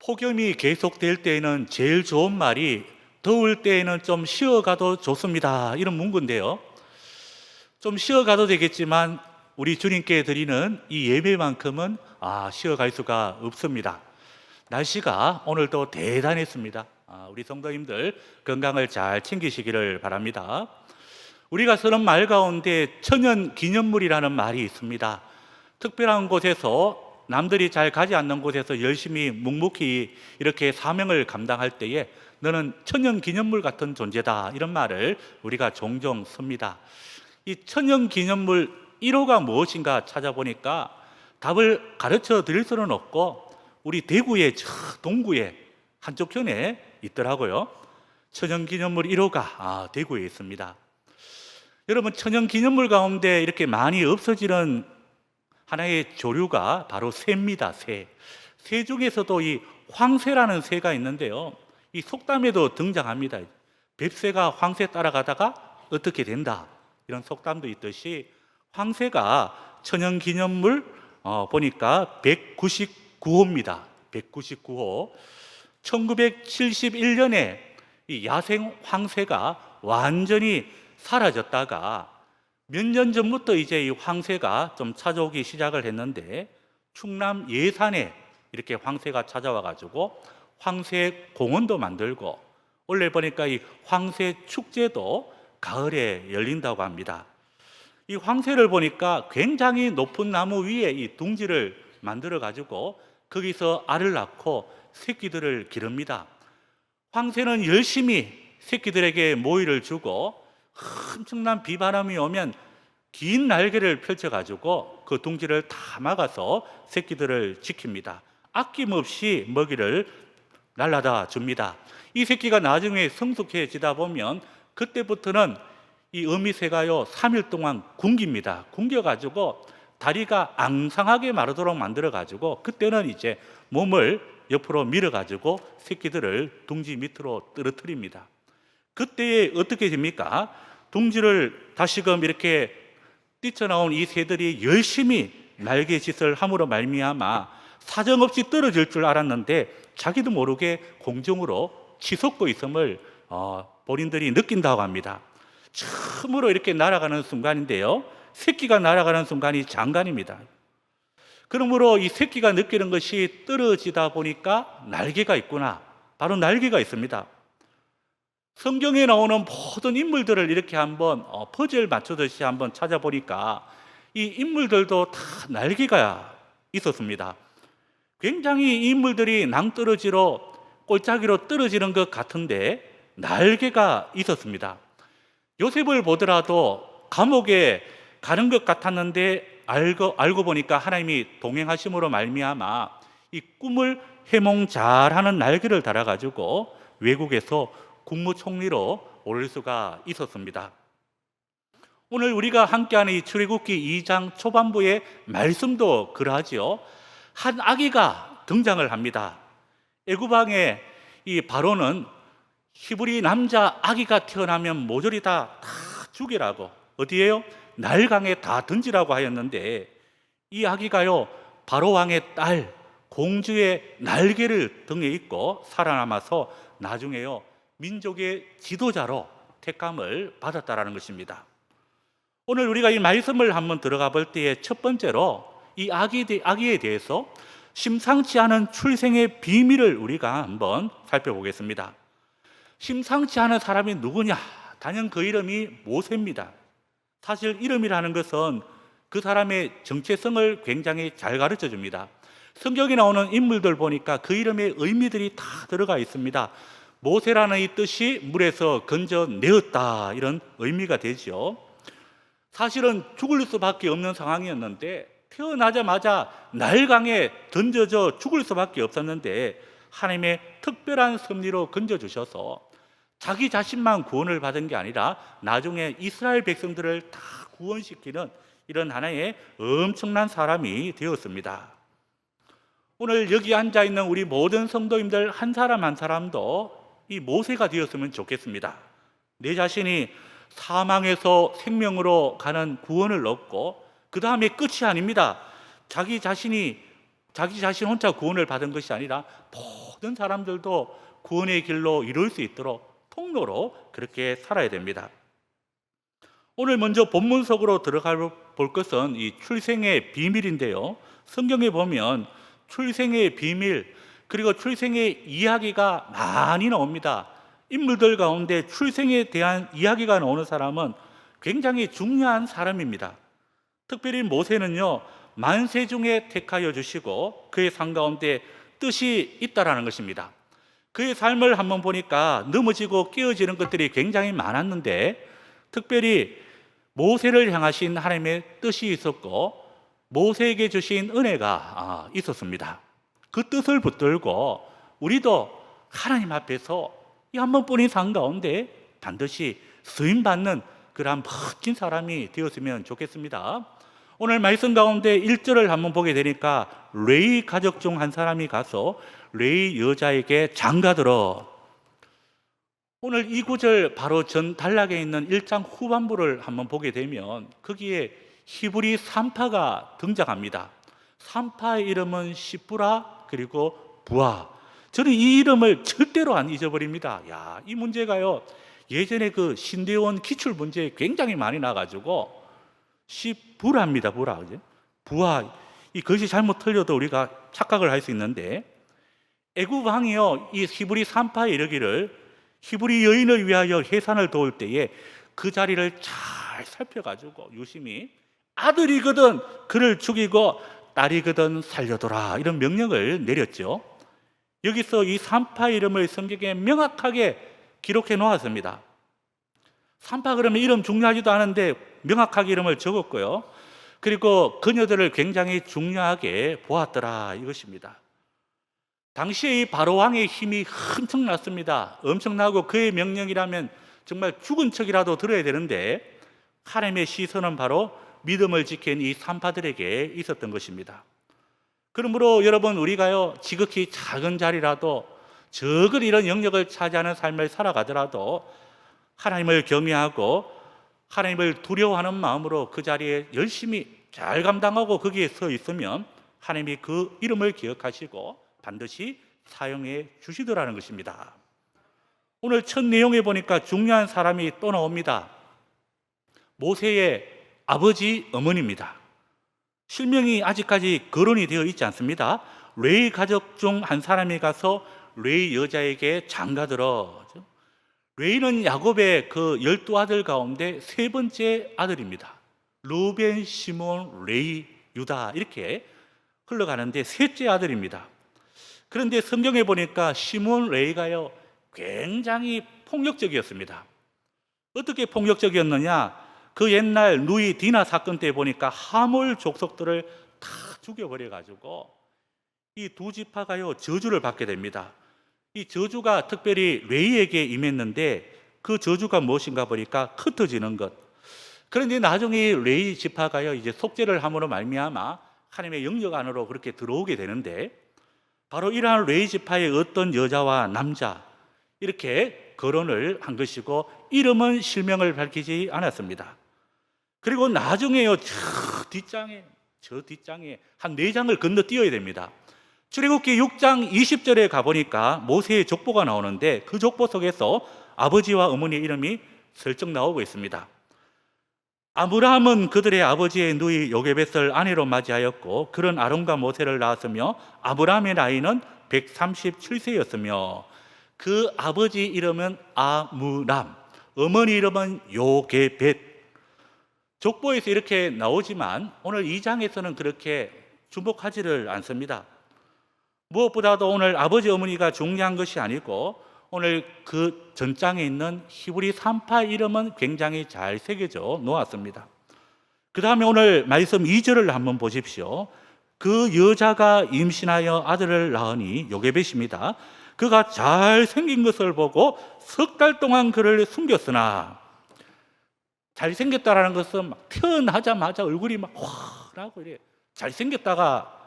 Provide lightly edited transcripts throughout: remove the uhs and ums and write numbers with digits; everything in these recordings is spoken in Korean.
폭염이 계속될 때에는 제일 좋은 말이 더울 때에는 좀 쉬어가도 좋습니다. 이런 문구인데요. 좀 쉬어가도 되겠지만 우리 주님께 드리는 이 예배만큼은 쉬어갈 수가 없습니다. 날씨가 오늘도 대단했습니다. 우리 성도님들 건강을 잘 챙기시기를 바랍니다. 우리가 쓰는 말 가운데 천연 기념물이라는 말이 있습니다. 특별한 곳에서 남들이 잘 가지 않는 곳에서 열심히 묵묵히 이렇게 사명을 감당할 때에 너는 천연 기념물 같은 존재다, 이런 말을 우리가 종종 씁니다. 이 천연 기념물 1호가 무엇인가 찾아보니까 답을 가르쳐 드릴 수는 없고 우리 대구의 저 동구에 한쪽 편에 있더라고요. 천연 기념물 1호가 대구에 있습니다. 여러분, 천연 기념물 가운데 이렇게 많이 없어지는 하나의 조류가 바로 새입니다. 새 중에서도 이 황새라는 새가 있는데요, 이 속담에도 등장합니다. 뱁새가 황새 따라가다가 어떻게 된다, 이런 속담도 있듯이 황새가 천연기념물 보니까 199호입니다. 199호. 1971년에 이 야생 황새가 완전히 사라졌다가 몇 년 전부터 이제 이 황새가 좀 찾아오기 시작을 했는데, 충남 예산에 이렇게 황새가 찾아와 가지고 황새 공원도 만들고, 원래 보니까 이 황새 축제도 가을에 열린다고 합니다. 이 황새를 보니까 굉장히 높은 나무 위에 이 둥지를 만들어 가지고 거기서 알을 낳고 새끼들을 기릅니다. 황새는 열심히 새끼들에게 모이를 주고 엄청난 비바람이 오면 긴 날개를 펼쳐가지고 그 둥지를 다 막아서 새끼들을 지킵니다. 아낌없이 먹이를 날라다 줍니다. 이 새끼가 나중에 성숙해지다 보면 그때부터는 이 어미새가요 3일 동안 굶깁니다. 굶겨가지고 다리가 앙상하게 마르도록 만들어가지고 그때는 이제 몸을 옆으로 밀어가지고 새끼들을 둥지 밑으로 떨어뜨립니다. 그때 어떻게 됩니까? 둥지를 다시금 이렇게 뛰쳐나온 이 새들이 열심히 날개짓을 함으로 말미암아 사정없이 떨어질 줄 알았는데 자기도 모르게 공중으로 치솟고 있음을 본인들이 느낀다고 합니다. 처음으로 이렇게 날아가는 순간인데요, 새끼가 날아가는 순간이 장관입니다. 그러므로 이 새끼가 느끼는 것이 떨어지다 보니까 날개가 있구나, 바로 날개가 있습니다. 성경에 나오는 모든 인물들을 이렇게 한번 퍼즐 맞추듯이 한번 찾아보니까 이 인물들도 다 날개가 있었습니다. 굉장히 이 인물들이 낭떠러지로 꼴짜기로 떨어지는 것 같은데 날개가 있었습니다. 요셉을 보더라도 감옥에 가는 것 같았는데 알고 보니까 하나님이 동행하심으로 말미암아 이 꿈을 해몽 잘하는 날개를 달아가지고 외국에서 국무총리로 오를 수가 있었습니다. 오늘 우리가 함께하는 이 출애굽기 2장 초반부의 말씀도 그러하지요. 한 아기가 등장을 합니다. 애굽 왕의 이 바로는 히브리 남자 아기가 태어나면 모조리 다 죽이라고, 어디에요? 나일강에 다 던지라고 하였는데 이 아기가요 바로 왕의 딸 공주의 날개를 등에 입고 살아남아서 나중에요 민족의 지도자로 택감을 받았다라는 것입니다. 오늘 우리가 이 말씀을 한번 들어가 볼 때에 첫 번째로 이 아기에 대해서 심상치 않은 출생의 비밀을 우리가 한번 살펴보겠습니다. 심상치 않은 사람이 누구냐? 단연 그 이름이 모세입니다. 사실 이름이라는 것은 그 사람의 정체성을 굉장히 잘 가르쳐 줍니다. 성경에 나오는 인물들 보니까 그 이름의 의미들이 다 들어가 있습니다. 모세라는 이 뜻이 물에서 건져내었다, 이런 의미가 되죠. 사실은 죽을 수밖에 없는 상황이었는데 태어나자마자 나일강에 던져져 죽을 수밖에 없었는데 하나님의 특별한 섭리로 건져주셔서 자기 자신만 구원을 받은 게 아니라 나중에 이스라엘 백성들을 다 구원시키는 이런 하나의 엄청난 사람이 되었습니다. 오늘 여기 앉아있는 우리 모든 성도님들 한 사람 한 사람도 이 모세가 되었으면 좋겠습니다. 내 자신이 사망에서 생명으로 가는 구원을 얻고 그 다음에 끝이 아닙니다. 자기 자신이 자기 자신 혼자 구원을 받은 것이 아니라 모든 사람들도 구원의 길로 이룰 수 있도록 통로로 그렇게 살아야 됩니다. 오늘 먼저 본문 속으로 들어가 볼 것은 이 출생의 비밀인데요. 성경에 보면 출생의 비밀 그리고 출생의 이야기가 많이 나옵니다. 인물들 가운데 출생에 대한 이야기가 나오는 사람은 굉장히 중요한 사람입니다. 특별히 모세는요, 만세 중에 택하여 주시고 그의 삶 가운데 뜻이 있다라는 것입니다. 그의 삶을 한번 보니까 넘어지고 깨어지는 것들이 굉장히 많았는데 특별히 모세를 향하신 하나님의 뜻이 있었고 모세에게 주신 은혜가 있었습니다. 그 뜻을 붙들고 우리도 하나님 앞에서 이 한 번뿐인 삶 가운데 반드시 쓰임받는 그런 멋진 사람이 되었으면 좋겠습니다. 오늘 말씀 가운데 1절을 한번 보게 되니까 레위 가족 중 한 사람이 가서 레위 여자에게 장가들어. 오늘 이 구절 바로 전 단락에 있는 1장 후반부를 한번 보게 되면 거기에 히브리 산파가 등장합니다. 산파의 이름은 시프라 그리고 부아. 저는 이 이름을 절대로 안 잊어버립니다. 야, 이 문제가요, 예전에 그 신대원 기출 문제에 굉장히 많이 나가지고 시부라입니다. 부라. 부아. 이 것이 잘못 틀려도 우리가 착각을 할 수 있는데 애굽 왕이요, 이 히브리 산파에 이르기를 히브리 여인을 위하여 해산을 도울 때에 그 자리를 잘 살펴가지고 유심히 아들이거든 그를 죽이고 딸이거든 살려둬라 이런 명령을 내렸죠. 여기서 이 산파 이름을 성경에 명확하게 기록해 놓았습니다. 산파 그러면 이름 중요하지도 않은데 명확하게 이름을 적었고요. 그리고 그녀들을 굉장히 중요하게 보았더라 이것입니다. 당시에 이 바로왕의 힘이 엄청났습니다. 엄청나고 그의 명령이라면 정말 죽은 척이라도 들어야 되는데 하나님의 시선은 바로 믿음을 지킨 이 산파들에게 있었던 것입니다. 그러므로 여러분 우리가요 지극히 작은 자리라도 적은 이런 영역을 차지하는 삶을 살아가더라도 하나님을 경외하고 하나님을 두려워하는 마음으로 그 자리에 열심히 잘 감당하고 거기에 서 있으면 하나님이 그 이름을 기억하시고 반드시 사용해 주시더라는 것입니다. 오늘 첫 내용에 보니까 중요한 사람이 또 나옵니다. 모세의 아버지 어머니입니다. 실명이 아직까지 거론이 되어 있지 않습니다. 레위 가족 중 한 사람이 가서 레위 여자에게 장가들어. 레위는 야곱의 그 12아들 가운데 세 번째 아들입니다. 루벤, 시몬, 레위, 유다 이렇게 흘러가는데 셋째 아들입니다. 그런데 성경에 보니까 시몬 레위가요 굉장히 폭력적이었습니다. 어떻게 폭력적이었느냐? 그 옛날 누이 디나 사건 때 보니까 하몰 족속들을 다 죽여버려가지고 이 두 지파가요 저주를 받게 됩니다. 이 저주가 특별히 레위에게 임했는데 그 저주가 무엇인가 보니까 흩어지는 것. 그런데 나중에 레위 지파가요 이제 속죄를 함으로 말미암아 하나님의 영역 안으로 그렇게 들어오게 되는데 바로 이러한 레위 지파의 어떤 여자와 남자 이렇게 거론을 한 것이고 이름은 실명을 밝히지 않았습니다. 그리고 나중에요 저 뒷장에 한 4장을 건너뛰어야 됩니다. 출애굽기 6장 20절에 가보니까 모세의 족보가 나오는데 그 족보 속에서 아버지와 어머니의 이름이 슬쩍 나오고 있습니다. 아브라함은 그들의 아버지의 누이 요게벳을 아내로 맞이하였고 그런 아론과 모세를 낳았으며 아브라함의 나이는 137세였으며 그 아버지 이름은 아므람, 어머니 이름은 요게벳. 족보에서 이렇게 나오지만 오늘 2장에서는 그렇게 주목하지를 않습니다. 무엇보다도 오늘 아버지 어머니가 중요한 것이 아니고 오늘 그 전장에 있는 히브리 산파 이름은 굉장히 잘 새겨져 놓았습니다. 그 다음에 오늘 말씀 2절을 한번 보십시오. 그 여자가 임신하여 아들을 낳으니 요게벳입니다. 그가 잘생긴 것을 보고 석 달 동안 그를 숨겼으나, 잘생겼다라는 것은 막 태어나자마자 얼굴이 막 화라고 이래 잘생겼다가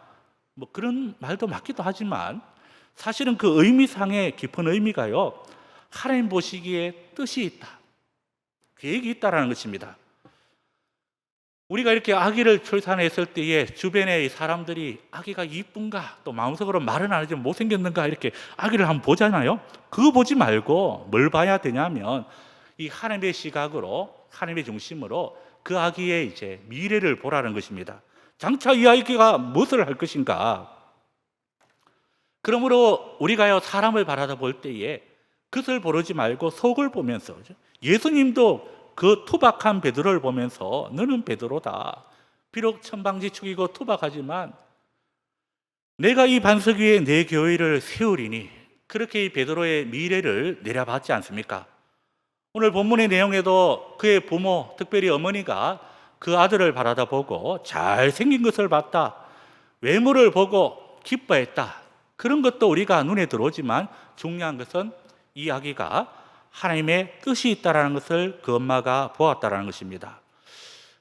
뭐 그런 말도 맞기도 하지만 사실은 그 의미상의 깊은 의미가요 하나님 보시기에 뜻이 있다, 계획이 있다라는 것입니다. 우리가 이렇게 아기를 출산했을 때에 주변의 사람들이 아기가 이쁜가, 또 마음속으로 말은 안 하지만 못생겼는가, 이렇게 아기를 한번 보잖아요. 그거 보지 말고 뭘 봐야 되냐면 이 하나님의 시각으로, 하나님의 중심으로 그 아기의 이제 미래를 보라는 것입니다. 장차 이 아기가 무엇을 할 것인가. 그러므로 우리가요, 사람을 바라다 볼 때에 겉을 보지 말고 속을 보면서, 예수님도 그 투박한 베드로를 보면서 너는 베드로다. 비록 천방지축이고 투박하지만 내가 이 반석 위에 내 교회를 세우리니, 그렇게 이 베드로의 미래를 내려봤지 않습니까? 오늘 본문의 내용에도 그의 부모, 특별히 어머니가 그 아들을 바라다 보고 잘생긴 것을 봤다, 외모를 보고 기뻐했다. 그런 것도 우리가 눈에 들어오지만 중요한 것은 이 아기가 하나님의 뜻이 있다는 것을 그 엄마가 보았다는 것입니다.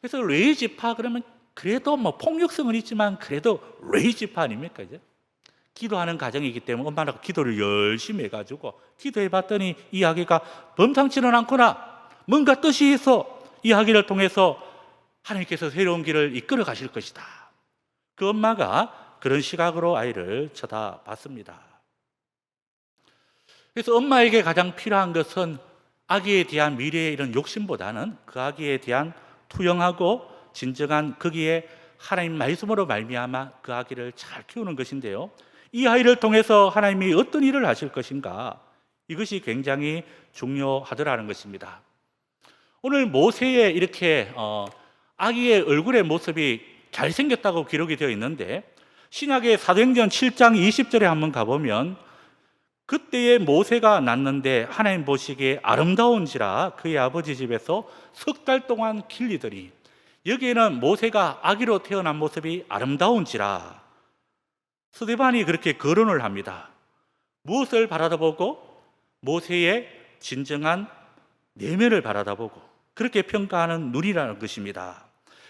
그래서 레위 지파 그러면 그래도 뭐 폭력성은 있지만 그래도 레위 지파 아닙니까? 이제 기도하는 가정이기 때문에 엄마가 기도를 열심히 해가지고 기도해 봤더니 이 아기가 범상치는 않구나, 뭔가 뜻이 있어, 이 아기를 통해서 하나님께서 새로운 길을 이끌어 가실 것이다. 그 엄마가 그런 시각으로 아이를 쳐다봤습니다. 그래서 엄마에게 가장 필요한 것은 아기에 대한 미래의 이런 욕심보다는 그 아기에 대한 투영하고 진정한 거기에 하나님 말씀으로 말미암아 그 아기를 잘 키우는 것인데요, 이 아이를 통해서 하나님이 어떤 일을 하실 것인가, 이것이 굉장히 중요하더라는 것입니다. 오늘 모세의 이렇게 아기의 얼굴의 모습이 잘생겼다고 기록이 되어 있는데, 신약의 사도행전 7장 20절에 한번 가보면 그때의 모세가 낳는데 하나님 보시기에 아름다운지라 그의 아버지 집에서 석 달 동안 길리더니, 여기에는 모세가 아기로 태어난 모습이 아름다운지라. 스데반이 그렇게 거론을 합니다. 무엇을 바라다보고? 모세의 진정한 내면을 바라다보고 그렇게 평가하는 눈이라는 것입니다.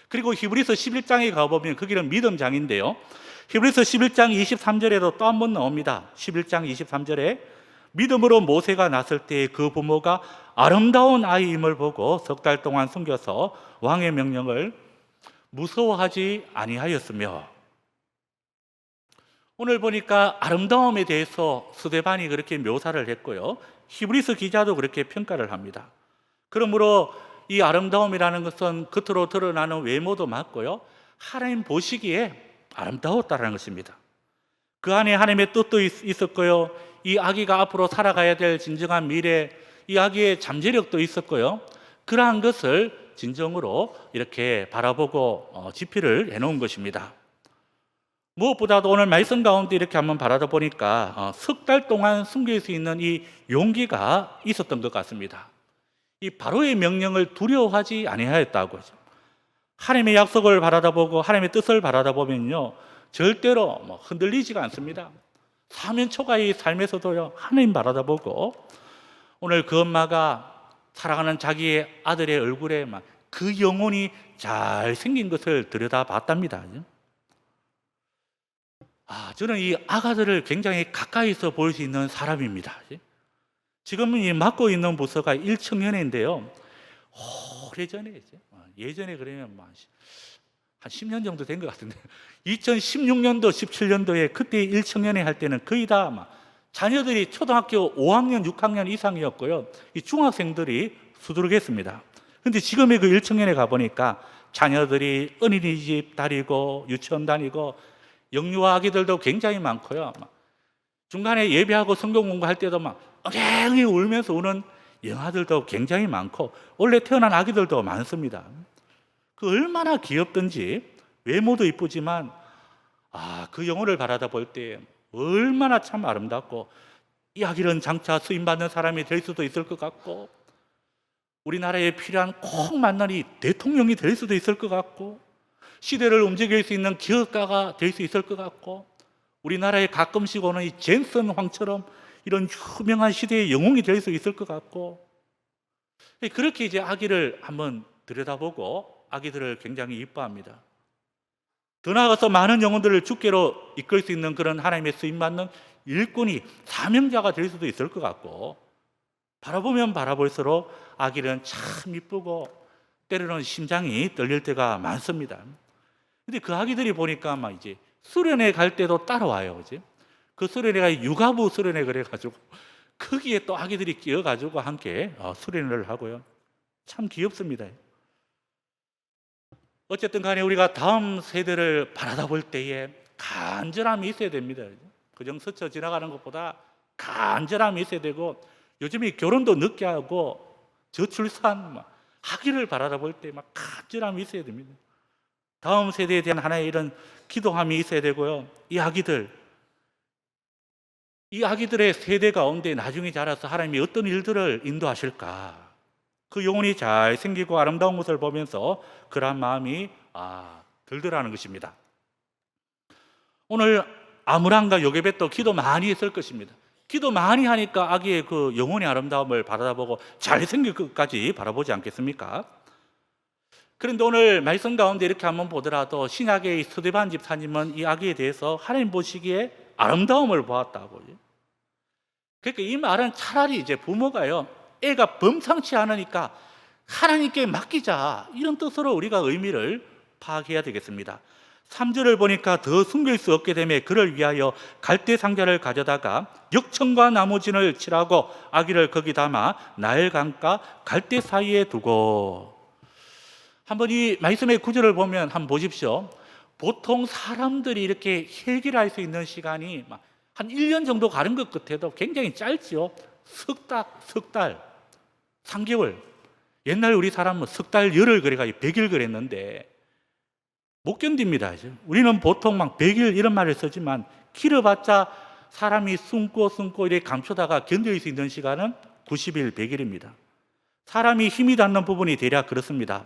그리고 히브리서 11장에 가보면 거기는 믿음장인데요, 히브리서 11장 23절에도 또 한 번 나옵니다. 11장 23절에 믿음으로 모세가 낳았을 때 그 부모가 아름다운 아이임을 보고 석 달 동안 숨겨서 왕의 명령을 무서워하지 아니하였으며. 오늘 보니까 아름다움에 대해서 스데반이 그렇게 묘사를 했고요, 히브리서 기자도 그렇게 평가를 합니다. 그러므로 이 아름다움이라는 것은 겉으로 드러나는 외모도 맞고요, 하나님 보시기에 아름다웠다는 것입니다. 그 안에 하나님의 뜻도 있었고요, 이 아기가 앞으로 살아가야 될 진정한 미래, 이 아기의 잠재력도 있었고요, 그러한 것을 진정으로 이렇게 바라보고 지필을 해놓은 것입니다. 무엇보다도 오늘 말씀 가운데 이렇게 한번 바라다 보니까 석 달 동안 숨길 수 있는 이 용기가 있었던 것 같습니다. 이 바로의 명령을 두려워하지 아니하였다고 하죠. 하나님의 약속을 바라다보고 하나님의 뜻을 바라다보면요, 절대로 흔들리지가 않습니다. 사면초가의 삶에서도요, 하나님 바라다보고, 오늘 그 엄마가 사랑하는 자기의 아들의 얼굴에 막 그 영혼이 잘생긴 것을 들여다봤답니다. 저는 이 아가들을 굉장히 가까이서 볼 수 있는 사람입니다. 지금은 이 맡고 있는 부서가 1청년회인데요, 오래전에, 예전에 그러면 한 10년 정도 된 것 같은데, 2016년도, 17년도에 그때 1청년회 할 때는 거의 다 자녀들이 초등학교 5학년, 6학년 이상이었고요, 이 중학생들이 수두룩했습니다. 근데 지금의 그 1청년회 가보니까 자녀들이 어린이집 다니고 유치원 다니고 영유아 아기들도 굉장히 많고요, 중간에 예배하고 성경 공부할 때도 엉엉이 울면서 우는 영아들도 굉장히 많고 원래 태어난 아기들도 많습니다. 그 얼마나 귀엽든지, 외모도 이쁘지만 그 영혼을 바라다 볼 때 얼마나 참 아름답고, 이 아기는 장차 수임받는 사람이 될 수도 있을 것 같고, 우리나라에 필요한 꼭 맞는 이 대통령이 될 수도 있을 것 같고, 시대를 움직일 수 있는 기업가가 될 수 있을 것 같고, 우리나라에 가끔씩 오는 이 젠슨 황처럼 이런 유명한 시대의 영웅이 될 수 있을 것 같고, 그렇게 이제 아기를 한번 들여다보고 아기들을 굉장히 이뻐합니다. 더 나아가서 많은 영혼들을 주께로 이끌 수 있는 그런 하나님의 쓰임받는 일꾼이, 사명자가 될 수도 있을 것 같고, 바라보면 바라볼수록 아기는 참 이쁘고 때로는 심장이 떨릴 때가 많습니다. 근데 그 아기들이 보니까 막 이제 수련회 갈 때도 따라와요. 그지? 그 수련회가 육아부 수련회 그래가지고 거기에 또 아기들이 끼어가지고 함께 수련회를 하고요. 참 귀엽습니다. 어쨌든 간에 우리가 다음 세대를 바라다 볼 때에 간절함이 있어야 됩니다. 그냥 스쳐 지나가는 것보다 간절함이 있어야 되고, 요즘에 결혼도 늦게 하고 저출산 하기를 바라다 볼 때 막 간절함이 있어야 됩니다. 다음 세대에 대한 하나의 이런 기도함이 있어야 되고요. 이 아기들의 세대 가운데 나중에 자라서 하나님이 어떤 일들을 인도하실까, 그 영혼이 잘 생기고 아름다운 것을 보면서 그러한 마음이 들더라는 것입니다. 오늘 아므람과 요게벳도 기도 많이 했을 것입니다. 기도 많이 하니까 아기의 그 영혼의 아름다움을 바라보고 잘생길 것까지 바라보지 않겠습니까? 그런데 오늘 말씀 가운데 이렇게 한번 보더라도 신약의 스데반 집사님은 이 아기에 대해서 하나님 보시기에 아름다움을 보았다고. 그러니까 이 말은 차라리 이제 부모가요, 애가 범상치 않으니까 하나님께 맡기자, 이런 뜻으로 우리가 의미를 파악해야 되겠습니다. 3절을 보니까 더 숨길 수 없게 되매 그를 위하여 갈대 상자를 가져다가 역청과 나무진을 칠하고 아기를 거기 담아 나일강과 갈대 사이에 두고. 한번 이 말씀의 구절을 보면 한번 보십시오. 보통 사람들이 이렇게 해결할 수 있는 시간이 한 1년 정도 가는 것 같아도 굉장히 짧지요. 석 달, 3개월. 옛날 우리 사람은 석 달, 열흘 그래가지고 100일 그랬는데 못 견딥니다. 우리는 보통 막 100일 이런 말을 쓰지만 길어봤자 사람이 숨고 이렇게 감추다가 견딜 수 있는 시간은 90일, 100일입니다. 사람이 힘이 닿는 부분이 대략 그렇습니다.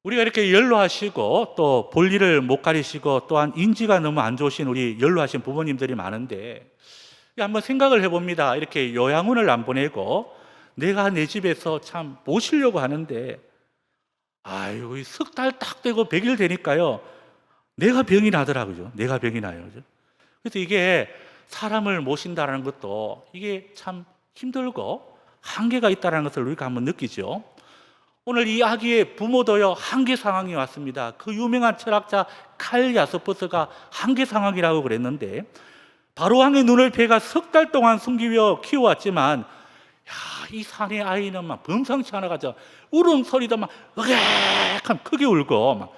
우리가 이렇게 연로하시고 또 볼일을 못 가리시고 또한 인지가 너무 안 좋으신 우리 연로하신 부모님들이 많은데, 한번 생각을 해봅니다. 이렇게 요양원을 안 보내고 내가 내 집에서 참 모시려고 하는데, 아이고, 석 달 딱 되고 100일 되니까요, 내가 병이 나더라고요. 내가 병이 나요. 그래서 이게 사람을 모신다는 것도 이게 참 힘들고 한계가 있다는 것을 우리가 한번 느끼죠. 오늘 이 아기의 부모도요, 한계 상황이 왔습니다. 그 유명한 철학자 칼 야스퍼스가 한계 상황이라고 그랬는데, 바로왕의 눈을 베가 석 달 동안 숨기며 키워왔지만, 이 산의 아이는 막 범상치 않아가지고 울음소리도 막 으객하면 크게 울고, 막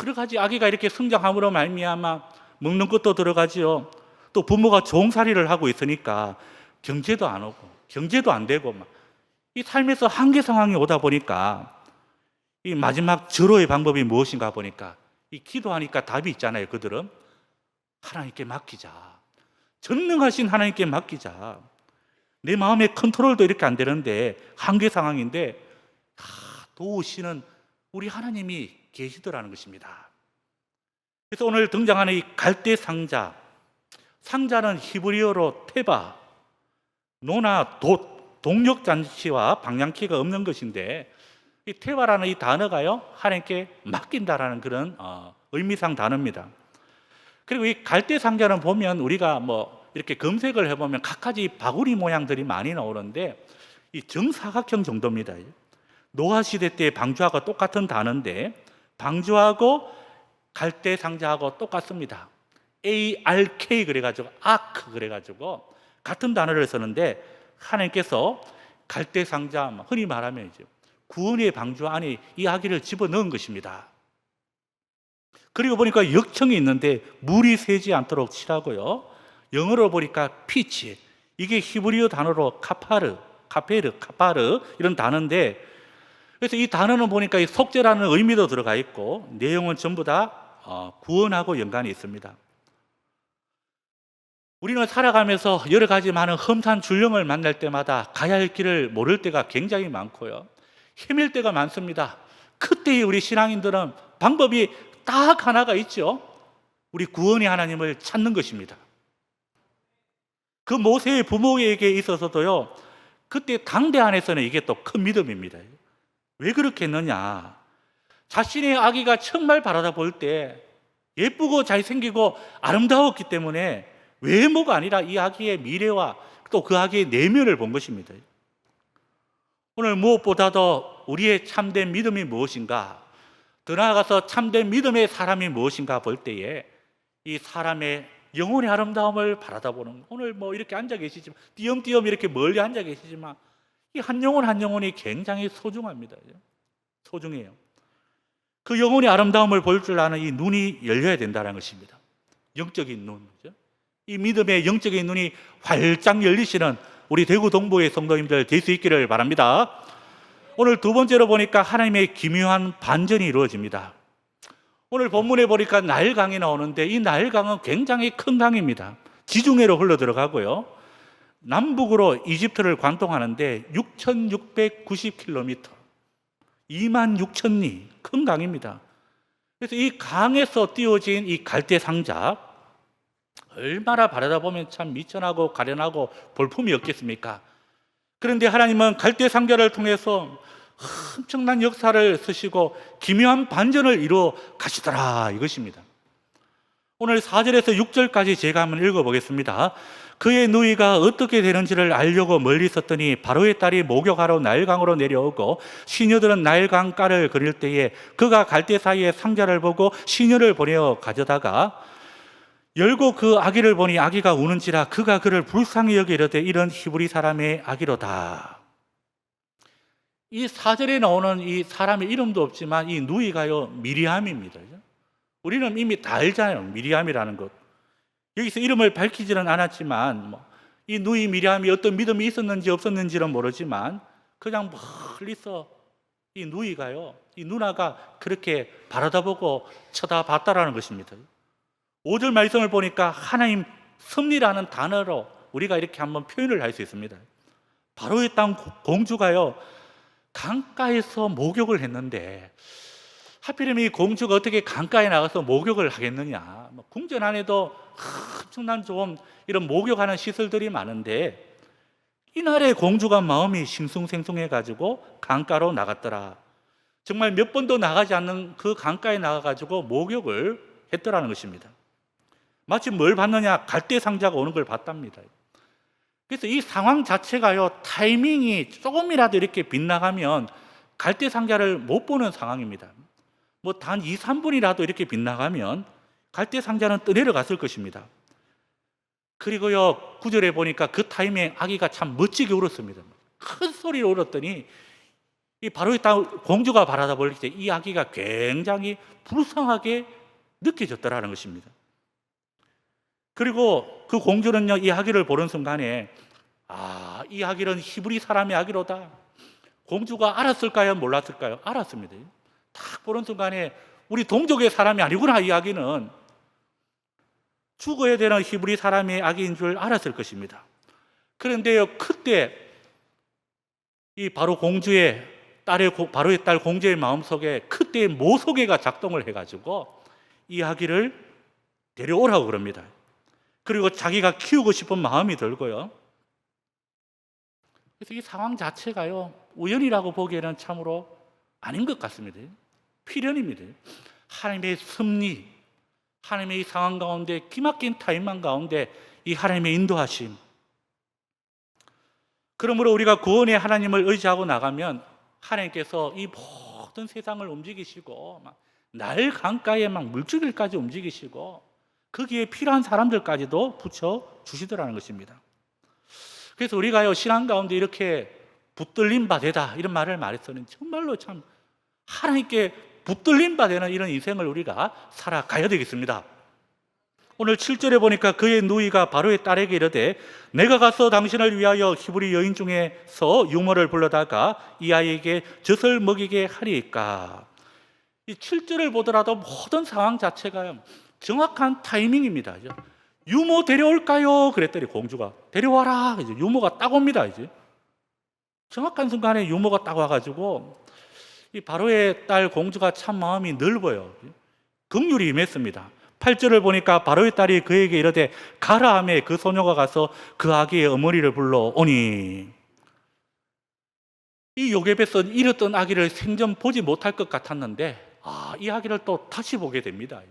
여러 가지 아기가 이렇게 성장함으로 말미암아 먹는 것도 들어가지요. 또 부모가 종살이를 하고 있으니까 경제도 안 오고 경제도 안 되고, 이 삶에서 한계 상황이 오다 보니까 이 마지막 절호의 방법이 무엇인가 보니까 이 기도하니까 답이 있잖아요. 그들은 하나님께 맡기자. 전능하신 하나님께 맡기자. 내 마음의 컨트롤도 이렇게 안 되는데 한계 상황인데 도우시는 우리 하나님이 계시더라는 것입니다. 그래서 오늘 등장하는 이 갈대 상자, 상자는 히브리어로 테바, 노나 동력잔치와 방향키가 없는 것인데, 이 테바라는 이 단어가요, 하나님께 맡긴다라는 그런 의미상 단어입니다. 그리고 이 갈대 상자는 보면 우리가 이렇게 검색을 해보면 각가지 바구니 모양들이 많이 나오는데, 이 정사각형 정도입니다. 노아 시대 때 방주하고 똑같은 단어인데, 방주하고 갈대 상자하고 똑같습니다. ARK 그래가지고 아크 그래가지고 같은 단어를 쓰는데, 하나님께서 갈대 상자, 흔히 말하면 이제 구원의 방주 안에 이 아기를 집어넣은 것입니다. 그리고 보니까 역청이 있는데 물이 새지 않도록 칠하고요. 영어로 보니까 피치, 이게 히브리어 단어로 카파르 이런 단어인데, 그래서 이 단어는 보니까 이 속죄라는 의미도 들어가 있고 내용은 전부 다 구원하고 연관이 있습니다. 우리는 살아가면서 여러 가지 많은 험산 줄령을 만날 때마다 가야 할 길을 모를 때가 굉장히 많고요, 헤맬 때가 많습니다. 그때 우리 신앙인들은 방법이 딱 하나가 있죠. 우리 구원의 하나님을 찾는 것입니다. 그 모세의 부모에게 있어서도요, 그때 당대 안에서는 이게 또 큰 믿음입니다. 왜 그렇게 했느냐, 자신의 아기가 정말 바라다 볼 때 예쁘고 잘생기고 아름다웠기 때문에 외모가 아니라 이 아기의 미래와 또 그 아기의 내면을 본 것입니다. 오늘 무엇보다도 우리의 참된 믿음이 무엇인가, 더 나아가서 참된 믿음의 사람이 무엇인가 볼 때에 이 사람의 영혼의 아름다움을 바라다보는, 오늘 뭐 이렇게 앉아 계시지만, 띄엄띄엄 이렇게 멀리 앉아 계시지만 이 한 영혼 한 영혼이 굉장히 소중합니다. 소중해요. 그 영혼의 아름다움을 볼 줄 아는 이 눈이 열려야 된다는 것입니다. 영적인 눈, 이 믿음의 영적인 눈이 활짝 열리시는 우리 대구 동부의 성도님들 될 수 있기를 바랍니다. 오늘 두 번째로 보니까 하나님의 기묘한 반전이 이루어집니다. 오늘 본문에 보니까 나일강이 나오는데 이 나일강은 굉장히 큰 강입니다. 지중해로 흘러 들어가고요, 남북으로 이집트를 관통하는데 6,690km, 26,000리, 큰 강입니다. 그래서 이 강에서 띄워진 이 갈대 상자, 얼마나 바라다 보면 참 미천하고 가련하고 볼품이 없겠습니까? 그런데 하나님은 갈대 상자를 통해서 엄청난 역사를 쓰시고 기묘한 반전을 이루어 가시더라, 이것입니다. 오늘 4절에서 6절까지 제가 한번 읽어보겠습니다. 그의 누이가 어떻게 되는지를 알려고 멀리 있었더니 바로의 딸이 목욕하러 나일강으로 내려오고 시녀들은 나일강가를 그릴 때에 그가 갈대 사이에 상자를 보고 시녀를 보내어 가져다가 열고 그 아기를 보니 아기가 우는지라 그가 그를 불쌍히 여겨 이르되 이런 히브리 사람의 아기로다. 이 4절에 나오는 이 사람의 이름도 없지만 이 누이가요, 미리암입니다. 우리는 이미 다 알잖아요, 미리암이라는 것. 여기서 이름을 밝히지는 않았지만 이 누이 미리암이 어떤 믿음이 있었는지 없었는지는 모르지만 그냥 멀리서 이 누이가요, 이 누나가 그렇게 바라다보고 쳐다봤다라는 것입니다. 5절 말씀을 보니까 하나님 섭리라는 단어로 우리가 이렇게 한번 표현을 할 수 있습니다. 바로의 땅 공주가요, 강가에서 목욕을 했는데 하필이면 이 공주가 어떻게 강가에 나가서 목욕을 하겠느냐. 궁전 안에도 엄청난 좋은 이런 목욕하는 시설들이 많은데 이날의 공주가 마음이 싱숭생숭해가지고 강가로 나갔더라. 정말 몇 번도 나가지 않는 그 강가에 나가가지고 목욕을 했더라는 것입니다. 마치 뭘 봤느냐, 갈대 상자가 오는 걸 봤답니다. 그래서 이 상황 자체가요, 타이밍이 조금이라도 이렇게 빗나가면 갈대 상자를 못 보는 상황입니다. 뭐 단 2, 3분이라도 이렇게 빗나가면 갈대 상자는 떠내려갔을 것입니다. 그리고요, 9절에 보니까 그 타이밍에 아기가 참 멋지게 울었습니다. 큰 소리로 울었더니 이 바로 이 공주가 바라다 볼 때 이 아기가 굉장히 불쌍하게 느껴졌더라는 것입니다. 그리고 그 공주는요, 이 아기를 보는 순간에 이 아기는 히브리 사람의 아기로다. 공주가 알았을까요? 몰랐을까요? 알았습니다. 딱 보는 순간에 우리 동족의 사람이 아니구나, 이 아기는. 죽어야 되는 히브리 사람의 아기인 줄 알았을 것입니다. 그런데요, 그때 이 바로 공주의 바로의 딸 공주의 마음속에 그때의 모소개가 작동을 해가지고 이 아기를 데려오라고 그럽니다. 그리고 자기가 키우고 싶은 마음이 들고요. 그래서 이 상황 자체가요, 우연이라고 보기에는 참으로 아닌 것 같습니다. 필연입니다. 하나님의 섭리, 하나님의 이 상황 가운데, 기막힌 타임만 가운데 이 하나님의 인도하심. 그러므로 우리가 구원의 하나님을 의지하고 나가면 하나님께서 이 모든 세상을 움직이시고 날 강가에 물줄기까지 움직이시고 거기에 필요한 사람들까지도 붙여 주시더라는 것입니다. 그래서 우리가요, 신앙 가운데 이렇게 붙들림 바 되다 이런 말을 말해서는 정말로 참 하나님께 붙들림 바 되는 이런 인생을 우리가 살아가야 되겠습니다. 오늘 7절에 보니까 그의 누이가 바로의 딸에게 이르되 내가 가서 당신을 위하여 히브리 여인 중에서 유모를 불러다가 이 아이에게 젖을 먹이게 하리이까. 이 7절을 보더라도 모든 상황 자체가 정확한 타이밍입니다. 유모 데려올까요? 그랬더니 공주가 데려와라. 이제 유모가 딱 옵니다. 이제 정확한 순간에 유모가 딱 와가지고 이 바로의 딸 공주가 참 마음이 넓어요. 긍휼이 임했습니다. 8절을 보니까 바로의 딸이 그에게 이르되 가라 하매 그 소녀가 가서 그 아기의 어머니를 불러오니. 이 요괴뱃은 잃었던 아기를 생전 보지 못할 것 같았는데 이 아기를 또 다시 보게 됩니다.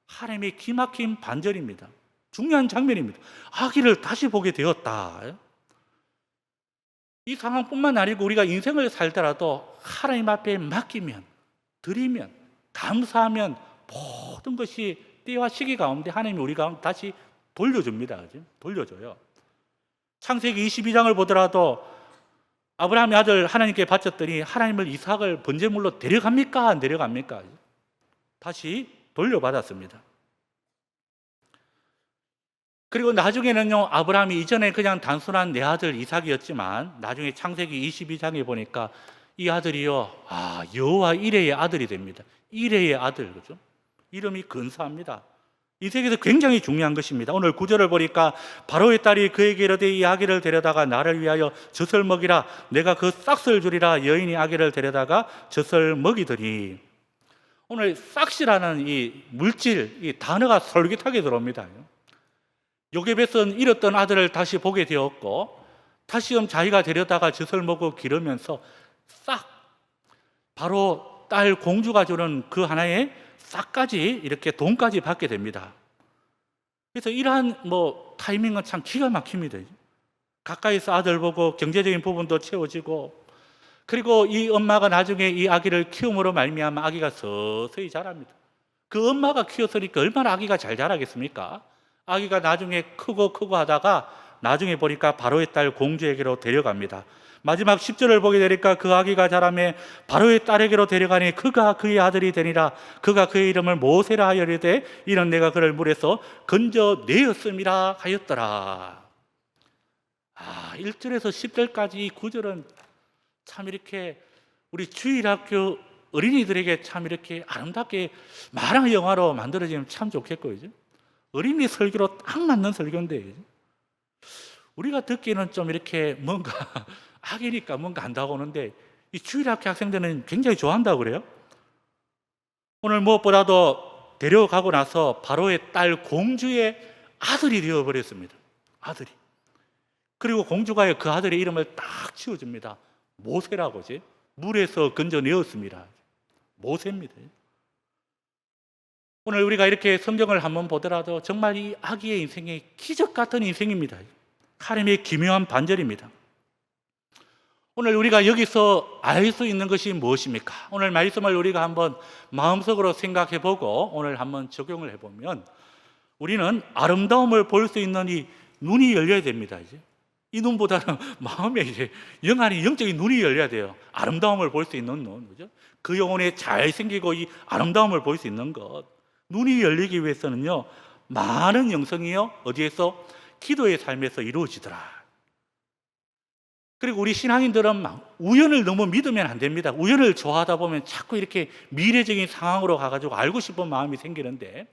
하나님의 기막힌 반전입니다. 중요한 장면입니다. 아기를 다시 보게 되었다. 이 상황뿐만 아니고 우리가 인생을 살더라도 하나님 앞에 맡기면, 드리면, 감사하면 모든 것이 때와 시기 가운데 하나님이 우리가 다시 돌려줍니다. 그죠? 돌려줘요. 창세기 22장을 보더라도 아브라함의 아들 하나님께 바쳤더니 하나님을 이삭을 번제물로 데려갑니까? 안 데려갑니까? 다시 돌려받았습니다. 그리고 나중에는요, 아브라함이 이전에 그냥 단순한 내 아들 이삭이었지만 나중에 창세기 22장에 보니까 이 아들이요, 여호와 이레의 아들이 됩니다. 이레의 아들, 그죠? 이름이 근사합니다. 이 세계에서 굉장히 중요한 것입니다. 오늘 9절을 보니까 바로의 딸이 그에게 이르되 이 아기를 데려다가 나를 위하여 젖을 먹이라. 내가 그 싹을 주리라. 여인이 아기를 데려다가 젖을 먹이더니, 오늘 싹이라는 이 물질, 이 단어가 솔깃하게 들어옵니다. 요게벳은 잃었던 아들을 다시 보게 되었고 다시금 자기가 데려다가 젖을 먹고 기르면서 싹, 바로 딸 공주가 주는 그 하나의 싹까지 이렇게 돈까지 받게 됩니다. 그래서 이러한 타이밍은 참 기가 막힙니다. 가까이서 아들 보고 경제적인 부분도 채워지고, 그리고 이 엄마가 나중에 이 아기를 키움으로 말미암아 아기가 서서히 자랍니다. 그 엄마가 키웠으니까 얼마나 아기가 잘 자라겠습니까? 아기가 나중에 크고 하다가 나중에 보니까 바로의 딸 공주에게로 데려갑니다. 마지막 10절을 보게 되니까 그 아기가 자라매 바로의 딸에게로 데려가니 그가 그의 아들이 되니라. 그가 그의 이름을 모세라 하여리되 이는 내가 그를 물에서 건져내었음이라 하였더라. 1절에서 10절까지 이 구절은 참 이렇게 우리 주일학교 어린이들에게 참 이렇게 아름답게 만화 영화로 만들어지면 참 좋겠고요. 어린이 설교로 딱 맞는 설교인데 우리가 듣기에는 좀 이렇게 뭔가 악이니까 뭔가 안다고 하는데 이 주일학교 학생들은 굉장히 좋아한다고 그래요. 오늘 무엇보다도 데려가고 나서 바로의 딸 공주의 아들이 되어버렸습니다. 아들이. 그리고 공주가 그 아들의 이름을 딱 지어줍니다. 모세라고지. 물에서 건져내었습니다. 모세입니다. 오늘 우리가 이렇게 성경을 한번 보더라도 정말 이 아기의 인생이 기적 같은 인생입니다. 하나님의 기묘한 반절입니다. 오늘 우리가 여기서 알 수 있는 것이 무엇입니까? 오늘 말씀을 우리가 한번 마음속으로 생각해보고 오늘 한번 적용을 해보면 우리는 아름다움을 볼 수 있는 이 눈이 열려야 됩니다. 이 눈보다는 마음에 영안이 영적인 눈이 열려야 돼요. 아름다움을 볼 수 있는 눈, 그죠? 그 영혼에 잘생기고 이 아름다움을 볼 수 있는 것. 눈이 열리기 위해서는요, 많은 영성이요, 어디에서? 기도의 삶에서 이루어지더라. 그리고 우리 신앙인들은 우연을 너무 믿으면 안 됩니다. 우연을 좋아하다 보면 자꾸 이렇게 미래적인 상황으로 가가지고 알고 싶은 마음이 생기는데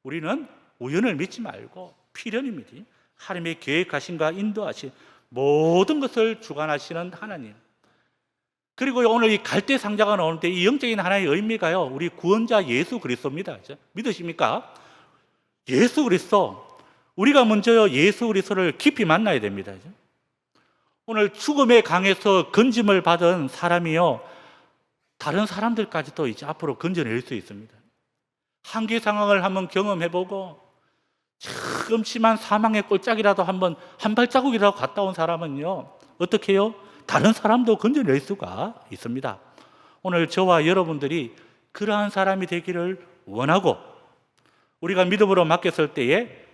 우리는 우연을 믿지 말고 필연입니다. 하나님의 계획하심과 인도하심, 모든 것을 주관하시는 하나님. 그리고 오늘 이 갈대 상자가 나오는데 이 영적인 하나의 의미가요, 우리 구원자 예수 그리스도입니다. 믿으십니까? 예수 그리스도. 우리가 먼저 예수 그리스도를 깊이 만나야 됩니다. 오늘 죽음의 강에서 건짐을 받은 사람이요, 다른 사람들까지도 이제 앞으로 건져낼 수 있습니다. 한계 상황을 한번 경험해보고 참 심한 사망의 꼴짝이라도 한번 한 발자국이라도 갔다 온 사람은요, 어떻게 해요? 다른 사람도 건져낼 수가 있습니다. 오늘 저와 여러분들이 그러한 사람이 되기를 원하고 우리가 믿음으로 맡겼을 때에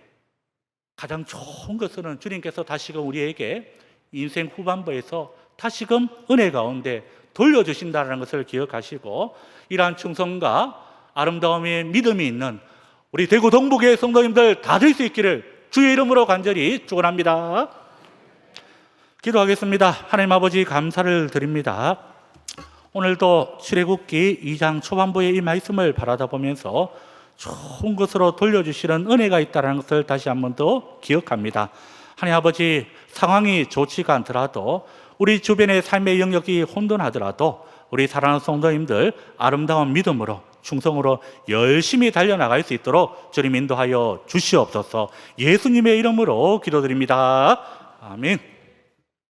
가장 좋은 것은 주님께서 다시금 우리에게 인생 후반부에서 다시금 은혜 가운데 돌려주신다는 것을 기억하시고 이러한 충성과 아름다움의 믿음이 있는 우리 대구 동북의 성도님들 다 될 수 있기를 주의 이름으로 간절히 축원합니다. 기도하겠습니다. 하나님 아버지 감사를 드립니다. 오늘도 출애굽기 2장 초반부의 이 말씀을 바라다 보면서 좋은 것으로 돌려주시는 은혜가 있다는 것을 다시 한 번 더 기억합니다. 하나님 아버지, 상황이 좋지가 않더라도 우리 주변의 삶의 영역이 혼돈하더라도 우리 사랑하는 성도님들 아름다운 믿음으로 충성으로 열심히 달려나갈 수 있도록 주님 인도하여 주시옵소서. 예수님의 이름으로 기도드립니다. 아멘.